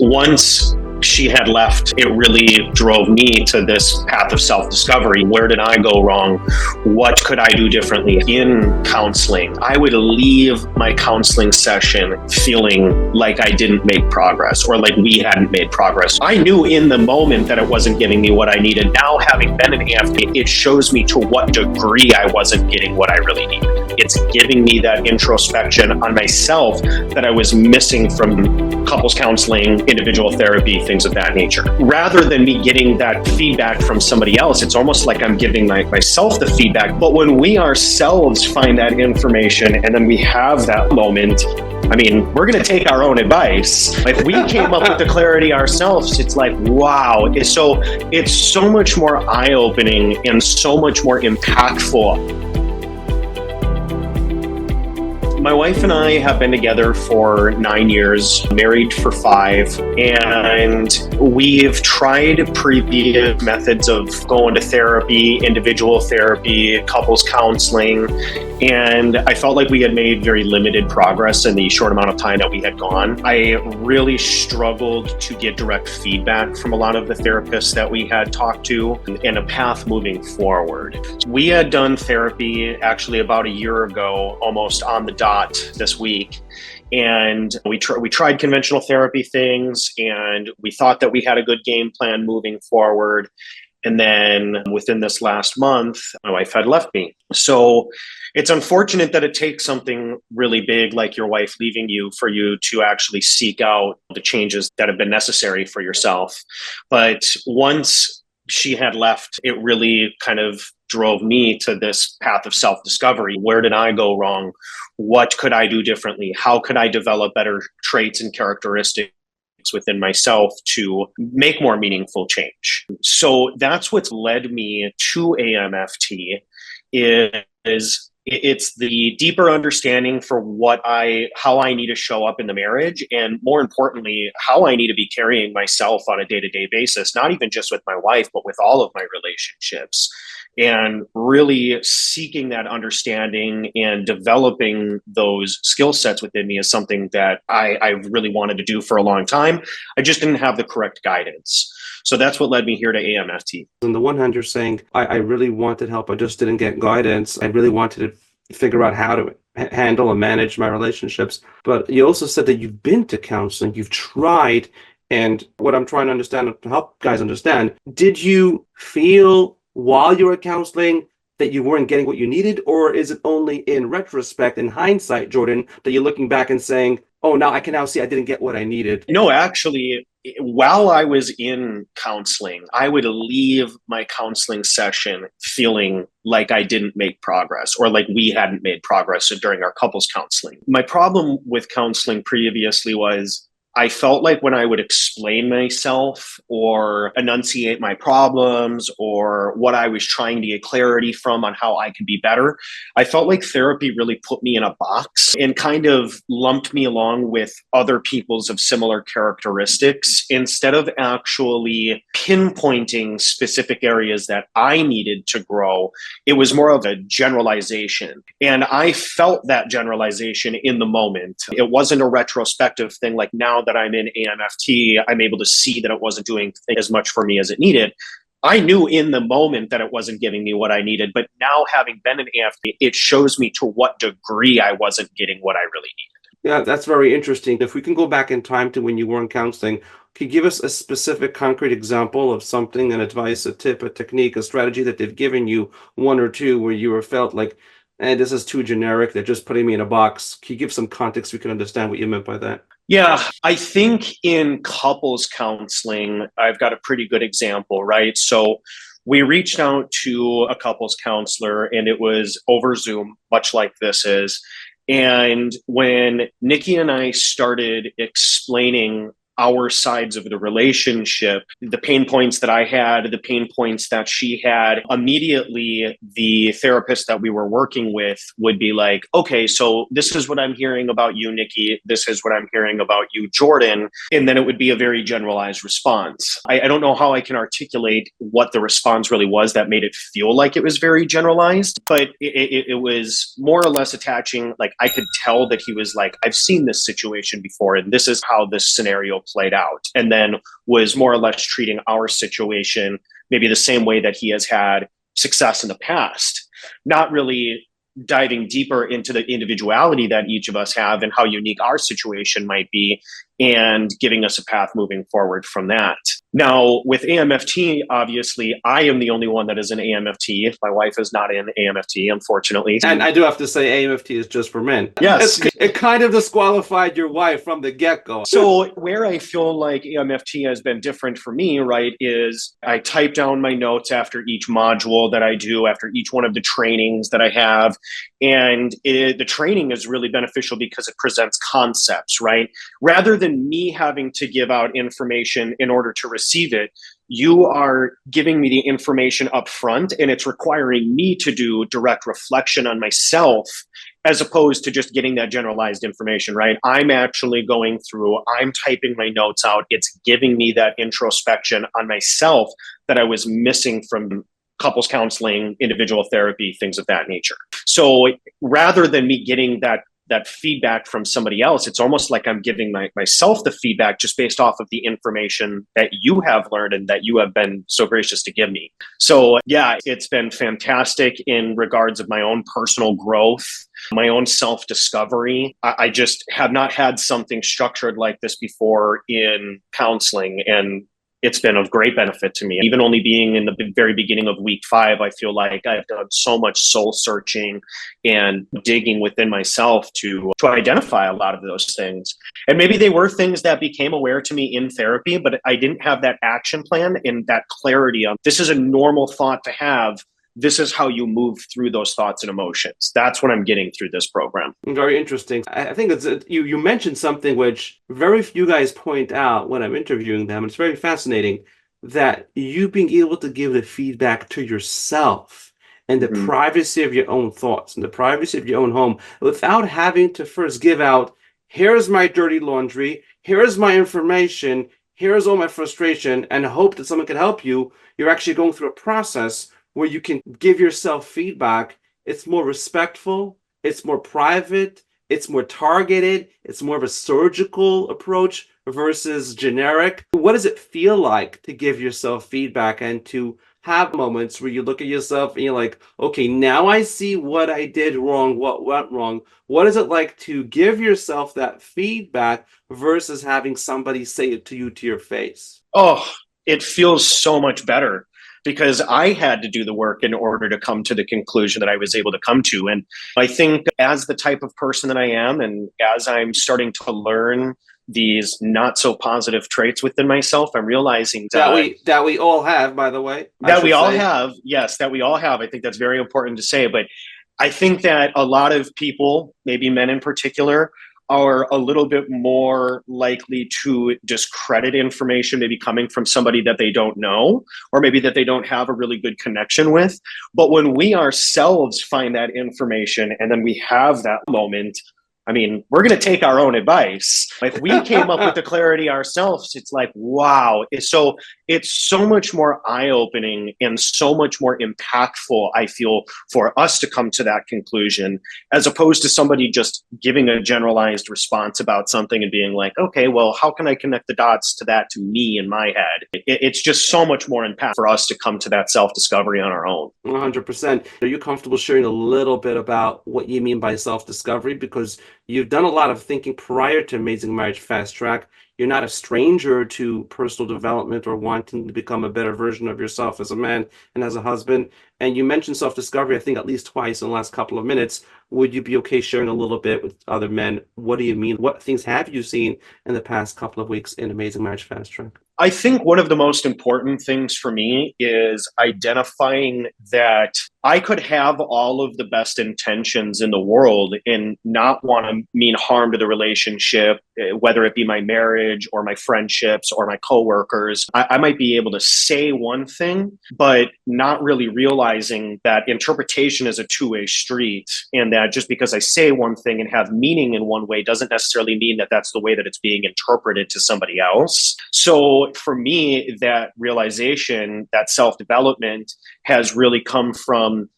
Once she had left, it really drove me to this path of self-discovery. Where did I go wrong? What could I do differently in counseling? I would leave my counseling session feeling like I didn't make progress or like we hadn't made progress. I knew in the moment that it wasn't giving me what I needed. Now, having been an AMFT, it shows me to what degree I wasn't getting what I really needed. It's giving me that introspection on myself that I was missing from couples counseling, individual therapy, things of that nature. Rather than me getting that feedback from somebody else, it's almost like I'm giving myself the feedback. But when we ourselves find that information and then we have that moment, I mean, we're going to take our own advice. If we came up with the clarity ourselves, it's like, wow. It's so much more eye-opening and so much more impactful. My wife and I have been together for 9 years, married for 5, and we've tried previous methods of going to therapy, individual therapy, couples counseling, and I felt like we had made very limited progress in the short amount of time that we had gone. I really struggled to get direct feedback from a lot of the therapists that we had talked to and a path moving forward. We had done therapy actually about a year ago, almost on the dot this week. And we tried conventional therapy things, and we thought that we had a good game plan moving forward. And then within this last month, my wife had left me. So it's unfortunate that it takes something really big like your wife leaving you for you to actually seek out the changes that have been necessary for yourself. But once she had left, it really kind of drove me to this path of self-discovery. Where did I go wrong? What could I do differently? How could I develop better traits and characteristics within myself to make more meaningful change? So that's what's led me to AMFT. It's the deeper understanding for how I need to show up in the marriage, and more importantly, how I need to be carrying myself on a day-to-day basis, not even just with my wife, but with all of my relationships. And really seeking that understanding and developing those skill sets within me is something that I really wanted to do for a long time. I just didn't have the correct guidance. So that's what led me here to AMFT. On the one hand, you're saying, I really wanted help. I just didn't get guidance. I really wanted to figure out how to handle and manage my relationships. But you also said that you've been to counseling, you've tried. And what I'm trying to understand, to help guys understand, did you feel while you were counseling that you weren't getting what you needed? Or is it only in retrospect, in hindsight, Jordan, that you're looking back and saying, oh, now I can now see I didn't get what I needed? No, actually, while I was in counseling, I would leave my counseling session feeling like I didn't make progress or like we hadn't made progress during our couples counseling. My problem with counseling previously was I felt like when I would explain myself or enunciate my problems or what I was trying to get clarity from on how I could be better, I felt like therapy really put me in a box and kind of lumped me along with other people's of similar characteristics instead of actually pinpointing specific areas that I needed to grow. It was more of a generalization. And I felt that generalization in the moment. It wasn't a retrospective thing like now that I'm in AMFT, I'm able to see that it wasn't doing as much for me as it needed. I knew in the moment that it wasn't giving me what I needed, but now having been in AMFT, it shows me to what degree I wasn't getting what I really needed. Yeah, that's very interesting. If we can go back in time to when you were in counseling, can you give us a specific concrete example of something, an advice, a tip, a technique, a strategy that they've given you, one or two, where you were felt like, this is too generic, they're just putting me in a box? Can you give some context so we can understand what you meant by that? Yeah, I think in couples counseling, I've got a pretty good example, right? So we reached out to a couples counselor and it was over Zoom, much like this is. And when Nikki and I started explaining our sides of the relationship, the pain points that I had, the pain points that she had, immediately the therapist that we were working with would be like, okay, so this is what I'm hearing about you, Nikki. This is what I'm hearing about you, Jordan. And then it would be a very generalized response. I don't know how I can articulate what the response really was that made it feel like it was very generalized, but it was more or less attaching, like I could tell that he was like, I've seen this situation before, and this is how this scenario played out, and then was more or less treating our situation maybe the same way that he has had success in the past, not really diving deeper into the individuality that each of us have and how unique our situation might be, and giving us a path moving forward from that. Now, with AMFT, obviously, I am the only one that is an AMFT. My wife is not in AMFT, unfortunately. And I do have to say, AMFT is just for men. Yes. It kind of disqualified your wife from the get-go. So where I feel like AMFT has been different for me, right, is I type down my notes after each module that I do, after each one of the trainings that I have. And the training is really beneficial because it presents concepts, right? Rather than me having to give out information in order to receive it, you are giving me the information up front, and it's requiring me to do direct reflection on myself as opposed to just getting that generalized information, right? I'm actually going through, I'm typing my notes out. It's giving me that introspection on myself that I was missing from couples counseling, individual therapy, things of that nature. So rather than me getting that feedback from somebody else, it's almost like I'm giving myself the feedback just based off of the information that you have learned and that you have been so gracious to give me. So yeah, it's been fantastic in regards of my own personal growth, my own self-discovery. I just have not had something structured like this before in counseling, and it's been of great benefit to me. Even only being in the very beginning of week 5, I feel like I've done so much soul searching and digging within myself to identify a lot of those things. And maybe they were things that became aware to me in therapy, but I didn't have that action plan and that clarity on this is a normal thought to have. This is how you move through those thoughts and emotions. That's what I'm getting through this program. Very interesting. I think you mentioned something which very few guys point out when I'm interviewing them. It's very fascinating that you being able to give the feedback to yourself and the privacy of your own thoughts and the privacy of your own home without having to first give out, here's my dirty laundry, here's my information, here's all my frustration, and hope that someone can help you. You're actually going through a process where you can give yourself feedback. It's more respectful, it's more private, it's more targeted, it's more of a surgical approach versus generic. What does it feel like to give yourself feedback and to have moments where you look at yourself and you're like, okay, now I see what I did wrong, what went wrong. What is it like to give yourself that feedback versus having somebody say it to you to your face? Oh, it feels so much better, because I had to do the work in order to come to the conclusion that I was able to come to. And I think as the type of person that I am, and as I'm starting to learn these not so positive traits within myself, I'm realizing that we all have, by the way. That we all have. Yes, that we all have. I think that's very important to say. But I think that a lot of people, maybe men in particular, are a little bit more likely to discredit information maybe coming from somebody that they don't know, or maybe that they don't have a really good connection with. But when we ourselves find that information and then we have that moment, I mean, we're going to take our own advice. If we came up with the clarity ourselves, it's like, wow. It's so much more eye-opening and so much more impactful, I feel, for us to come to that conclusion, as opposed to somebody just giving a generalized response about something and being like, okay, well, how can I connect the dots to that to me in my head? It's just so much more impactful for us to come to that self-discovery on our own. 100%. Are you comfortable sharing a little bit about what you mean by self-discovery? Because you've done a lot of thinking prior to Amazing Marriage Fast Track. You're not a stranger to personal development or wanting to become a better version of yourself as a man and as a husband. And you mentioned self-discovery, I think, at least twice in the last couple of minutes. Would you be okay sharing a little bit with other men? What do you mean? What things have you seen in the past couple of weeks in Amazing Marriage Fast Track? I think one of the most important things for me is identifying that I could have all of the best intentions in the world and not want to mean harm to the relationship, whether it be my marriage or my friendships or my coworkers. I might be able to say one thing, but not really realizing that interpretation is a two-way street, and that just because I say one thing and have meaning in one way doesn't necessarily mean that that's the way that it's being interpreted to somebody else. So for me, that realization, that self-development has really come from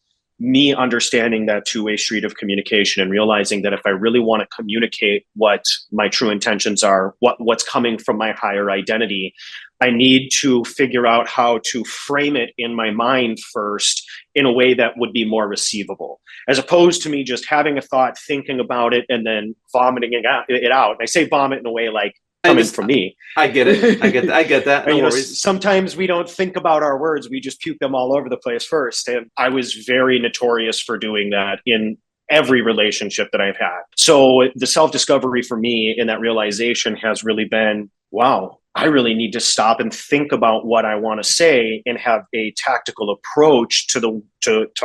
me understanding that two-way street of communication and realizing that if I really want to communicate what my true intentions are, what's coming from my higher identity, I need to figure out how to frame it in my mind first in a way that would be more receivable, as opposed to me just having a thought, thinking about it, and then vomiting it out. And I say vomit in a way like coming from me. I get it. I get that. No worries. Sometimes we don't think about our words. We just puke them all over the place first. And I was very notorious for doing that in every relationship that I've had. So the self-discovery for me in that realization has really been, wow, I really need to stop and think about what I want to say and have a tactical approach to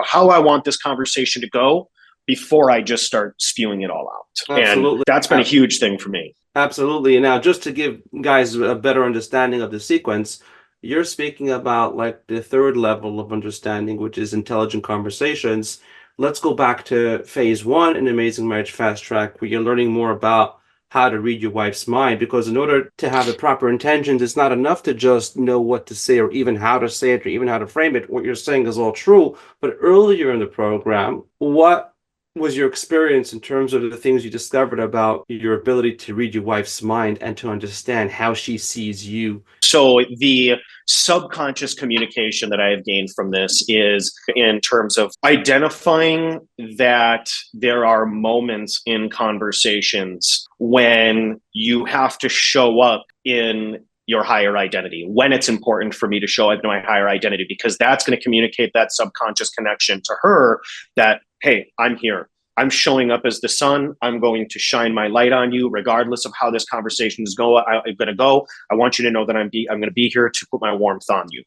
how I want this conversation to go before I just start spewing it all out. Absolutely. And that's been a huge thing for me. Absolutely. And now, just to give guys a better understanding of the sequence, you're speaking about like the third level of understanding, which is intelligent conversations. Let's go back to phase one in Amazing Marriage Fast Track, where you're learning more about how to read your wife's mind. Because in order to have the proper intentions, it's not enough to just know what to say or even how to say it or even how to frame it. What you're saying is all true. But earlier in the program, what was your experience in terms of the things you discovered about your ability to read your wife's mind and to understand how she sees you? So the subconscious communication that I have gained from this is in terms of identifying that there are moments in conversations when you have to show up in your higher identity, when it's important for me to show up in my higher identity, because that's going to communicate that subconscious connection to her that, hey, I'm here. I'm showing up as the sun. I'm going to shine my light on you, regardless of how this conversation is going to go. I want you to know that I'm going to be here to put my warmth on you.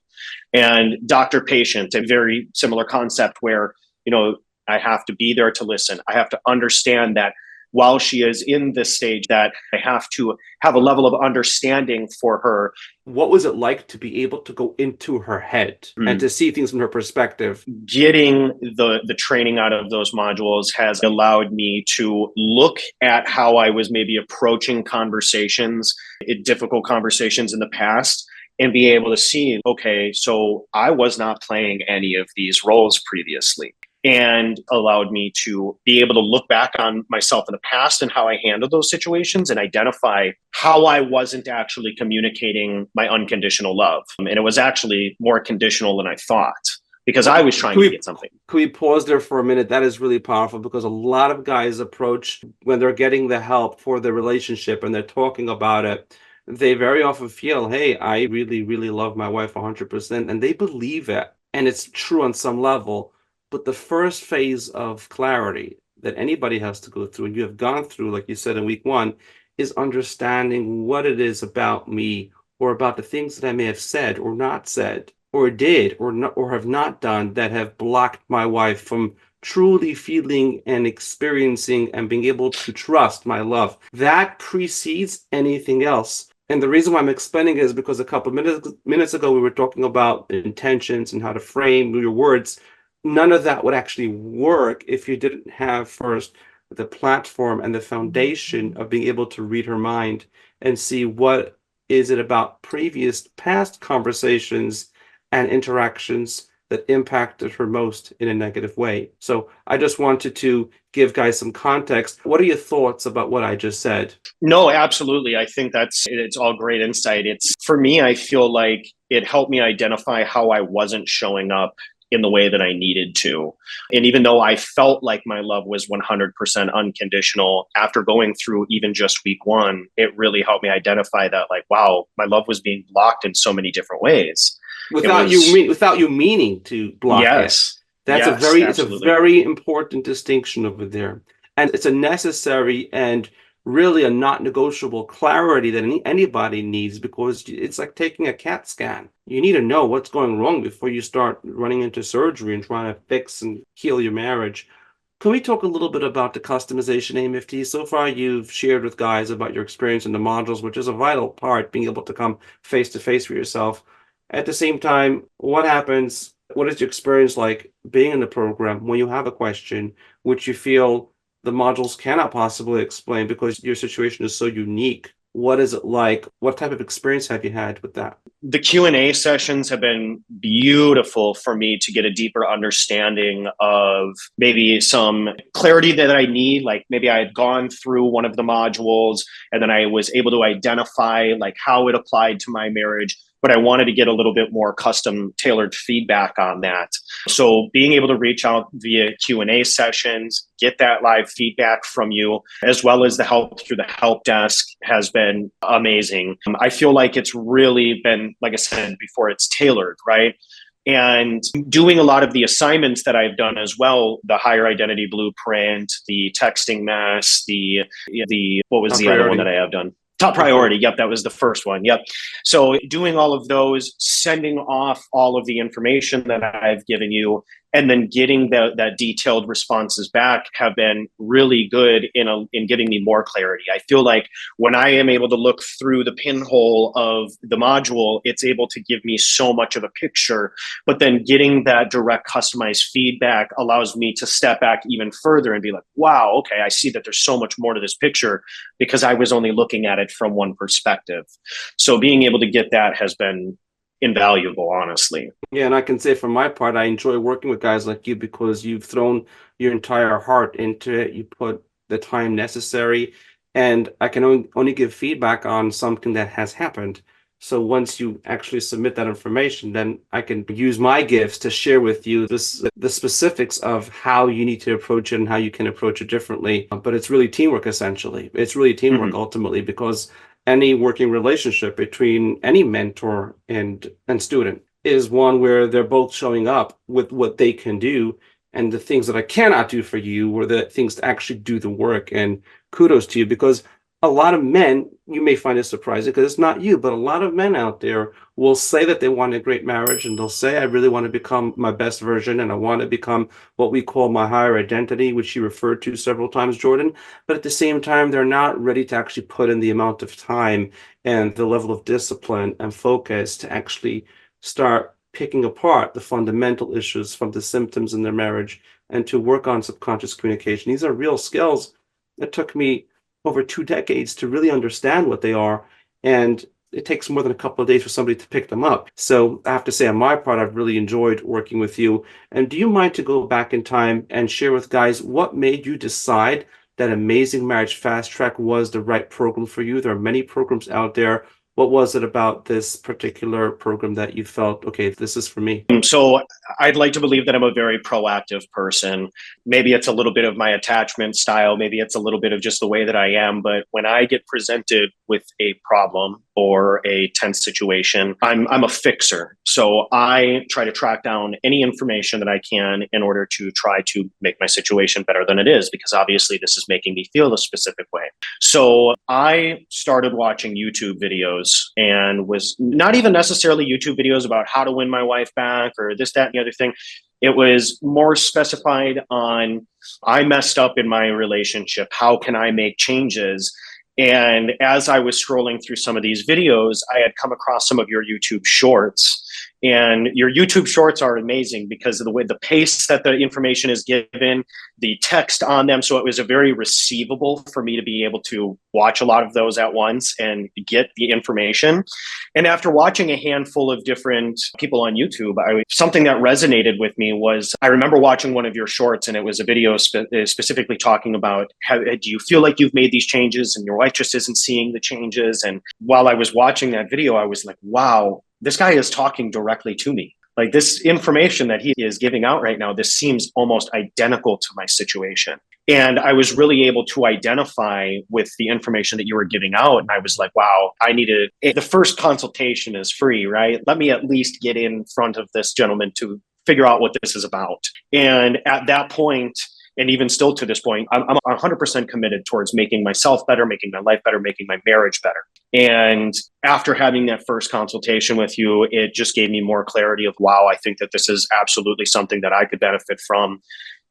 And doctor patient, a very similar concept where, I have to be there to listen. I have to understand that while she is in this stage, that I have to have a level of understanding for her. What was it like to be able to go into her head and to see things from her perspective? Getting the training out of those modules has allowed me to look at how I was maybe approaching conversations, difficult conversations in the past, and be able to see, okay, so I was not playing any of these roles previously. And allowed me to be able to look back on myself in the past and how I handled those situations and identify how I wasn't actually communicating my unconditional love. And it was actually more conditional than I thought because I was trying to get something. Can we pause there for a minute? That is really powerful because a lot of guys approach when they're getting the help for the relationship and they're talking about it. They very often feel, hey, I really, really love my wife 100%. And they believe it. And it's true on some level. But the first phase of clarity that anybody has to go through, and you have gone through, like you said in week one, is understanding what it is about me or about the things that I may have said or not said or did or have not done that have blocked my wife from truly feeling and experiencing and being able to trust my love. That precedes anything else. And the reason why I'm explaining it is because a couple of minutes ago, we were talking about intentions and how to frame your words. None of that would actually work if you didn't have first the platform and the foundation of being able to read her mind and see what is it about past conversations and interactions that impacted her most in a negative way. So I just wanted to give guys some context. What are your thoughts about what I just said? No, absolutely. I think it's all great insight. For me, I feel like it helped me identify how I wasn't showing up in the way that I needed to. And even though I felt like my love was 100% unconditional, after going through even just week one, it really helped me identify that, like, wow, my love was being blocked in so many different ways. Without you meaning to block yes, it. That's absolutely. It's a very important distinction over there. And it's a necessary and really a not negotiable clarity that anybody needs, because it's like taking a CAT scan. You need to know what's going wrong before you start running into surgery and trying to fix and heal your marriage. Can we talk a little bit about the customization AMFT? So far, you've shared with guys about your experience in the modules, which is a vital part, being able to come face to face with yourself. At the same time, what happens? What is your experience like being in the program when you have a question which you feel the modules cannot possibly explain because your situation is so unique? What is it like? What type of experience have you had with that? The Q&A sessions have been beautiful for me to get a deeper understanding of maybe some clarity that I need. Like maybe I had gone through one of the modules and then I was able to identify like how it applied to my marriage, but I wanted to get a little bit more custom tailored feedback on that. So being able to reach out via Q&A sessions, get that live feedback from you, as well as the help through the help desk has been amazing. I feel like it's really been, like I said before, it's tailored, right? And doing a lot of the assignments that I've done as well, the higher identity blueprint, the texting mess, the what was Top the other one that priority. I have done? Top Top priority. priority. Yep, that was the first one. Yep. So doing all of those, sending off all of the information that I've given you, and then getting that detailed responses back have been really good in giving me more clarity. I feel like when I am able to look through the pinhole of the module, it's able to give me so much of a picture. But then getting that direct customized feedback allows me to step back even further and be like, wow, okay, I see that there's so much more to this picture because I was only looking at it from one perspective. So being able to get that has been invaluable, honestly. Yeah, and I can say for my part, I enjoy working with guys like you because you've thrown your entire heart into it. You put the time necessary, and I can only give feedback on something that has happened. So once you actually submit that information, then I can use my gifts to share with you the specifics of how you need to approach it and how you can approach it differently. But it's really teamwork, essentially. It's really teamwork Mm-hmm. ultimately because any working relationship between any mentor and student is one where they're both showing up with what they can do, and the things that I cannot do for you were the things to actually do the work. And kudos to you, because a lot of men, you may find it surprising because it's not you, but a lot of men out there will say that they want a great marriage and they'll say, I really want to become my best version and I want to become what we call my higher identity, which you referred to several times, Jordan. But at the same time, they're not ready to actually put in the amount of time and the level of discipline and focus to actually start picking apart the fundamental issues from the symptoms in their marriage and to work on subconscious communication. These are real skills. It took me over 2 decades to really understand what they are. And it takes more than a couple of days for somebody to pick them up. So I have to say, on my part, I've really enjoyed working with you. And do you mind to go back in time and share with guys what made you decide that Amazing Marriage Fast Track was the right program for you? There are many programs out there. What was it about this particular program that you felt, okay, this is for me? So I'd like to believe that I'm a very proactive person. Maybe it's a little bit of my attachment style. Maybe it's a little bit of just the way that I am. But when I get presented with a problem or a tense situation, I'm a fixer. So I try to track down any information that I can in order to try to make my situation better than it is, because obviously this is making me feel a specific way. So I started watching YouTube videos and was not even necessarily YouTube videos about how to win my wife back or this, that, and the other thing. It was more specified on I messed up in my relationship. How can I make changes? And as I was scrolling through some of these videos, I had come across some of your YouTube shorts. And your YouTube shorts are amazing because of the way the pace that the information is given, the text on them. So it was a very receivable for me to be able to watch a lot of those at once and get the information. And after watching a handful of different people on YouTube, something that resonated with me was I remember watching one of your shorts, and it was a video specifically talking about do you feel like you've made these changes and your wife just isn't seeing the changes? And while I was watching that video, I was like, wow, this guy is talking directly to me. Like this information that he is giving out right now, this seems almost identical to my situation. And I was really able to identify with the information that you were giving out. And I was like, wow, the first consultation is free, right? Let me at least get in front of this gentleman to figure out what this is about. And at that point, and even still to this point, I'm 100% committed towards making myself better, making my life better, making my marriage better. And after having that first consultation with you, it just gave me more clarity of, wow, I think that this is absolutely something that I could benefit from,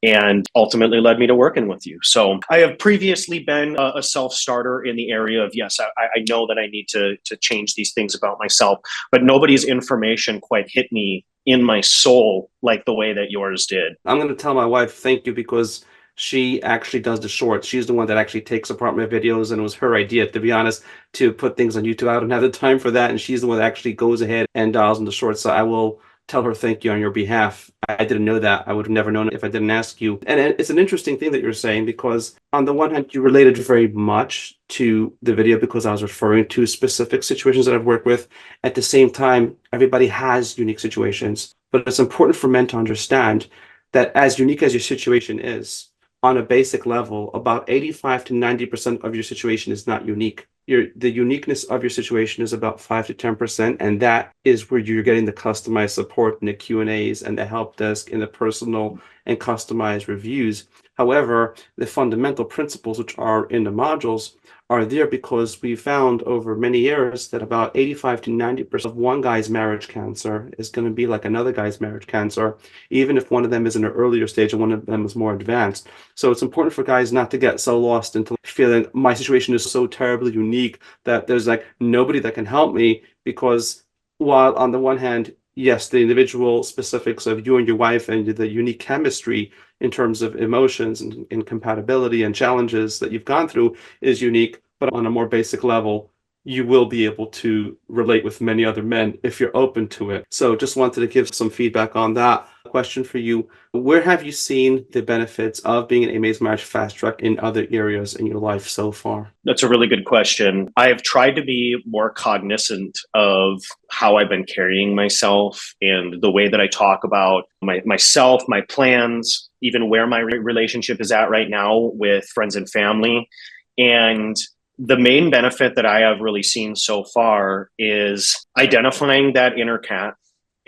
and ultimately led me to working with you. So I have previously been a self-starter in the area of, yes, I know that I need to change these things about myself, but nobody's information quite hit me in my soul like the way that yours did. I'm going to tell my wife thank you because She actually does the shorts. She's the one that actually takes apart my videos, and it was her idea, to be honest, to put things on YouTube. I don't have the time for that, and she's the one that actually goes ahead and dials in the shorts. So I will tell her thank you on your behalf. I didn't know that. I would have never known it if I didn't ask you. And it's an interesting thing that you're saying, because on the one hand, you related very much to the video because I was referring to specific situations that I've worked with. At the same time, everybody has unique situations, but it's important for men to understand that as unique as your situation is, on a basic level, about 85 to 90% of your situation is not unique. The uniqueness of your situation is about 5 to 10%, and that is where you're getting the customized support and the Q&As and the help desk and the personal and customized reviews. However, the fundamental principles which are in the modules are there because we found over many years that about 85 to 90% of one guy's marriage cancer is going to be like another guy's marriage cancer, even if one of them is in an earlier stage and one of them is more advanced. So it's important for guys not to get so lost into feeling my situation is so terribly unique that there's like nobody that can help me, because while on the one hand, yes, the individual specifics of you and your wife and the unique chemistry in terms of emotions and compatibility and challenges that you've gone through is unique, but on a more basic level, you will be able to relate with many other men if you're open to it. So just wanted to give some feedback on that. Question for you: where have you seen the benefits of being an Amazing Marriage Fast Track in other areas in your life so far? That's a really good question. I have tried to be more cognizant of how I've been carrying myself and the way that I talk about myself, my plans, even where my relationship is at right now with friends and family. And the main benefit that I have really seen so far is identifying that inner cat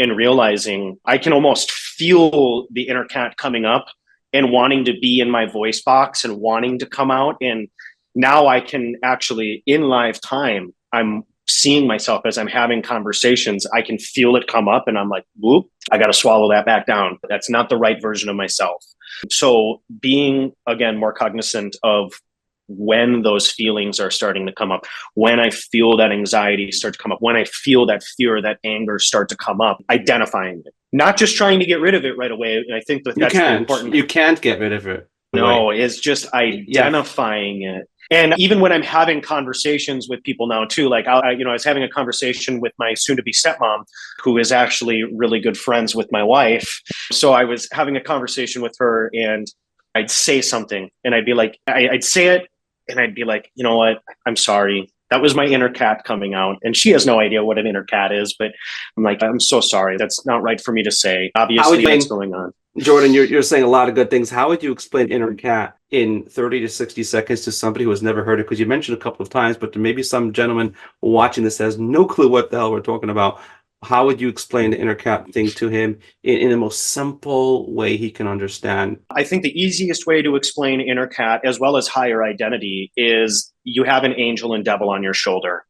and realizing I can almost feel the inner cat coming up and wanting to be in my voice box and wanting to come out. And now I can actually, in live time, I'm seeing myself as I'm having conversations. I can feel it come up and I'm like, whoop, I got to swallow that back down. That's not the right version of myself. So being, again, more cognizant of when those feelings are starting to come up, when I feel that anxiety start to come up, when I feel that fear, that anger start to come up, identifying it, not just trying to get rid of it right away. And I think that's the important. You can't get rid of it. No, it's just identifying it. And even when I'm having conversations with people now too, like I was having a conversation with my soon-to-be stepmom, who is actually really good friends with my wife. So I was having a conversation with her, and I'd say something, and I'd be like, I'd say it, and I'd be like, you know what? I'm sorry. That was my inner cat coming out. And she has no idea what an inner cat is, but I'm like, I'm so sorry. That's not right for me to say. Obviously, what's going on. Jordan, you're saying a lot of good things. How would you explain inner cat in 30 to 60 seconds to somebody who has never heard it? Because you mentioned a couple of times, but there may be some gentleman watching this has no clue what the hell we're talking about. How would you explain the inner cat thing to him in the most simple way he can understand? I think the easiest way to explain inner cat as well as higher identity is you have an angel and devil on your shoulder.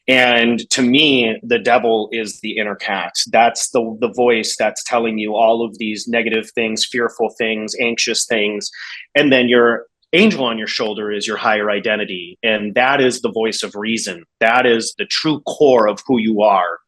And to me, the devil is the inner cat. That's the voice that's telling you all of these negative things, fearful things, anxious things. And then your angel on your shoulder is your higher identity. And that is the voice of reason. That is the true core of who you are.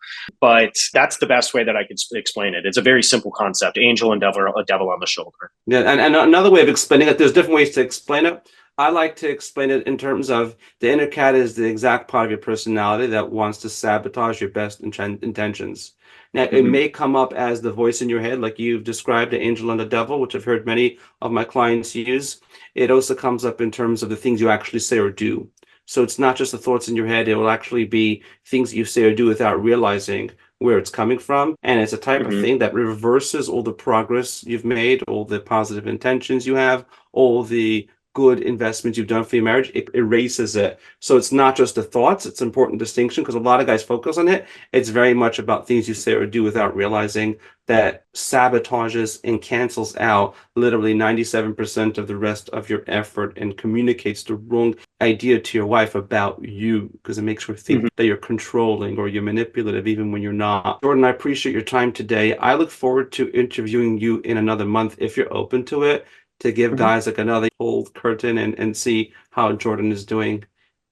But that's the best way that I could explain it. It's a very simple concept: angel and devil, a devil on the shoulder. Yeah, and another way of explaining it, there's different ways to explain it. I like to explain it in terms of the inner cat is the exact part of your personality that wants to sabotage your best intentions. Now, it may come up as the voice in your head, like you've described, the angel and the devil, which I've heard many of my clients use. It also comes up in terms of the things you actually say or do. So it's not just the thoughts in your head. It will actually be things you say or do without realizing where it's coming from. And it's a type of thing that reverses all the progress you've made, all the positive intentions you have, all the good investments you've done for your marriage. It erases it. So it's not just the thoughts. It's an important distinction because a lot of guys focus on it. It's very much about things you say or do without realizing that sabotages and cancels out literally 97% of the rest of your effort and communicates the wrong idea to your wife about you, because it makes her think that you're controlling or you're manipulative even when you're not. Jordan, I appreciate your time today. I look forward to interviewing you in another month if you're open to it, to give guys like another whole curtain and see how Jordan is doing.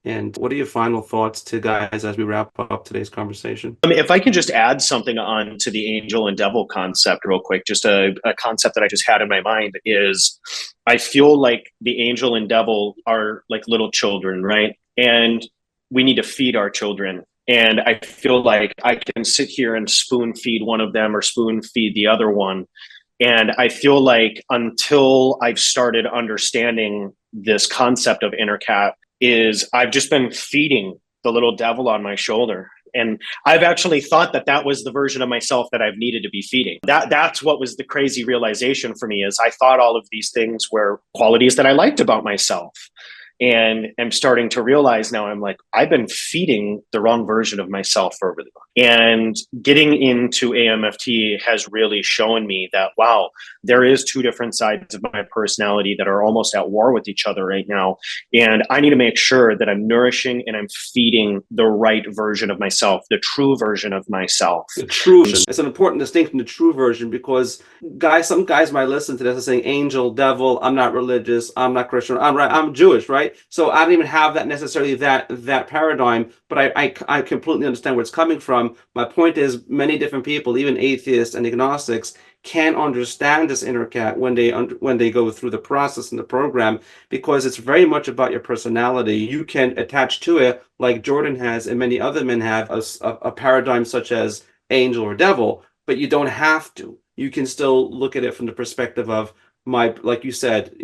And what are your final thoughts to guys as we wrap up today's conversation? If I could just add something on to the angel and devil concept real quick, just a concept that I just had in my mind is I feel like the angel and devil are like little children, right? And we need to feed our children. And I feel like I can sit here and spoon feed one of them or spoon feed the other one. And I feel like until I've started understanding this concept of inner cat, is I've just been feeding the little devil on my shoulder. And I've actually thought that that was the version of myself that I've needed to be feeding. That's what was the crazy realization for me, is I thought all of these things were qualities that I liked about myself. And I'm starting to realize now, I'm like, I've been feeding the wrong version of myself for really long. And getting into AMFT has really shown me that, wow, there is two different sides of my personality that are almost at war with each other right now. And I need to make sure that I'm nourishing and I'm feeding the right version of myself, the true version of myself. The true version. It's an important distinction, the true version, because some guys might listen to this and saying, angel, devil, I'm not religious, I'm not Christian, I'm Jewish, right? So I don't even have that necessarily that paradigm, but I completely understand where it's coming from. My point is, many different people, even atheists and agnostics, can understand this inner cat when they go through the process and the program, because it's very much about your personality. You can attach to it, like Jordan has and many other men have, a paradigm such as angel or devil, but you don't have to. You can still look at it from the perspective of like you said,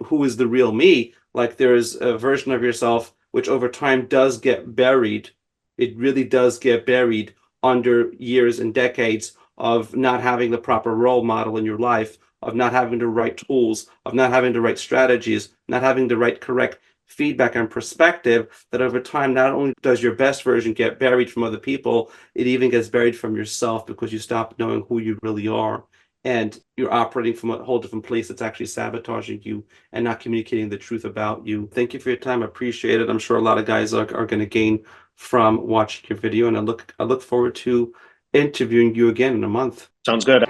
who is the real me? Like, there's a version of yourself which over time does get buried. It really does get buried under years and decades of not having the proper role model in your life, of not having the right tools, of not having the right strategies, not having the right correct feedback and perspective, that over time, not only does your best version get buried from other people, it even gets buried from yourself, because you stop knowing who you really are. And you're operating from a whole different place that's actually sabotaging you and not communicating the truth about you. Thank you for your time. I appreciate it. I'm sure a lot of guys are going to gain from watching your video, and I look forward to interviewing you again in a month. Sounds good.